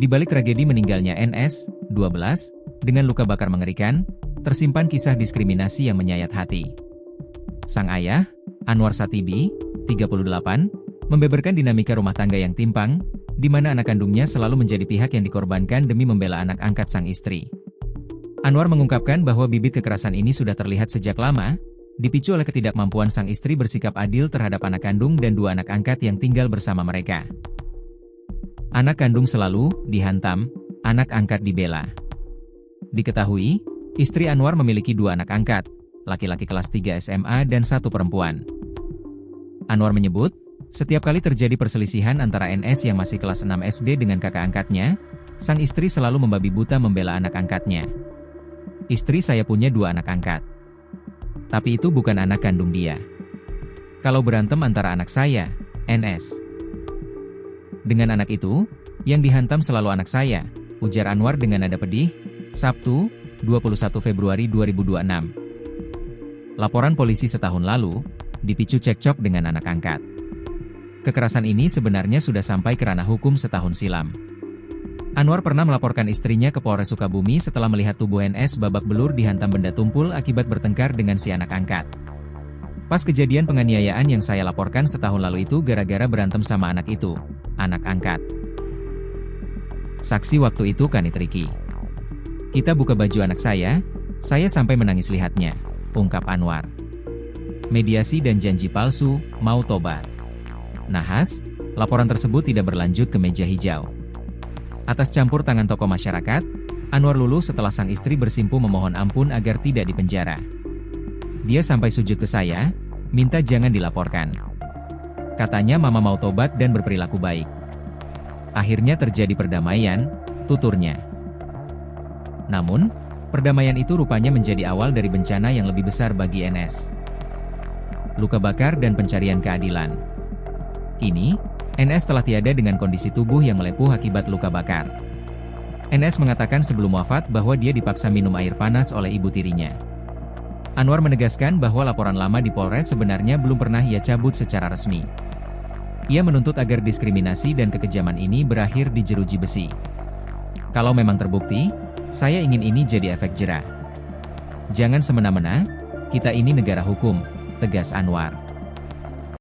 Di balik tragedi meninggalnya NS, 12, dengan luka bakar mengerikan, tersimpan kisah diskriminasi yang menyayat hati. Sang ayah, Anwar Satibi, 38, membeberkan dinamika rumah tangga yang timpang, di mana anak kandungnya selalu menjadi pihak yang dikorbankan demi membela anak angkat sang istri. Anwar mengungkapkan bahwa bibit kekerasan ini sudah terlihat sejak lama, dipicu oleh ketidakmampuan sang istri bersikap adil terhadap anak kandung dan 2 anak angkat yang tinggal bersama mereka. Anak kandung selalu dihantam, anak angkat dibela. Diketahui, istri Anwar memiliki 2 anak angkat, laki-laki kelas 3 SMA dan 1 perempuan. Anwar menyebut, setiap kali terjadi perselisihan antara NS yang masih kelas 6 SD dengan kakak angkatnya, sang istri selalu membabi buta membela anak angkatnya. Istri saya punya 2 anak angkat. Tapi itu bukan anak kandung dia. Kalau berantem antara anak saya, NS. Dengan anak itu, yang dihantam selalu anak saya, ujar Anwar dengan nada pedih, Sabtu, 21 Februari 2026. Laporan polisi setahun lalu, dipicu cekcok dengan anak angkat. Kekerasan ini sebenarnya sudah sampai ke ranah hukum setahun silam. Anwar pernah melaporkan istrinya ke Polres Sukabumi setelah melihat tubuh NS babak belur dihantam benda tumpul akibat bertengkar dengan si anak angkat. Pas kejadian penganiayaan yang saya laporkan setahun lalu itu gara-gara berantem sama anak itu, anak angkat. Saksi waktu itu Kanit Riki. Kita buka baju anak saya sampai menangis lihatnya, ungkap Anwar. Mediasi dan janji palsu, mau tobat. Nahas, laporan tersebut tidak berlanjut ke meja hijau. Atas campur tangan tokoh masyarakat, Anwar luluh setelah sang istri bersimpu memohon ampun agar tidak dipenjara. Dia sampai sujud ke saya, minta jangan dilaporkan. Katanya mama mau tobat dan berperilaku baik. Akhirnya terjadi perdamaian, tuturnya. Namun, perdamaian itu rupanya menjadi awal dari bencana yang lebih besar bagi NS. Luka bakar dan pencarian keadilan. Kini, NS telah tiada dengan kondisi tubuh yang melepuh akibat luka bakar. NS mengatakan sebelum wafat bahwa dia dipaksa minum air panas oleh ibu tirinya. Anwar menegaskan bahwa laporan lama di Polres sebenarnya belum pernah ia cabut secara resmi. Ia menuntut agar diskriminasi dan kekejaman ini berakhir di jeruji besi. Kalau memang terbukti, saya ingin ini jadi efek jera. Jangan semena-mena, kita ini negara hukum, tegas Anwar.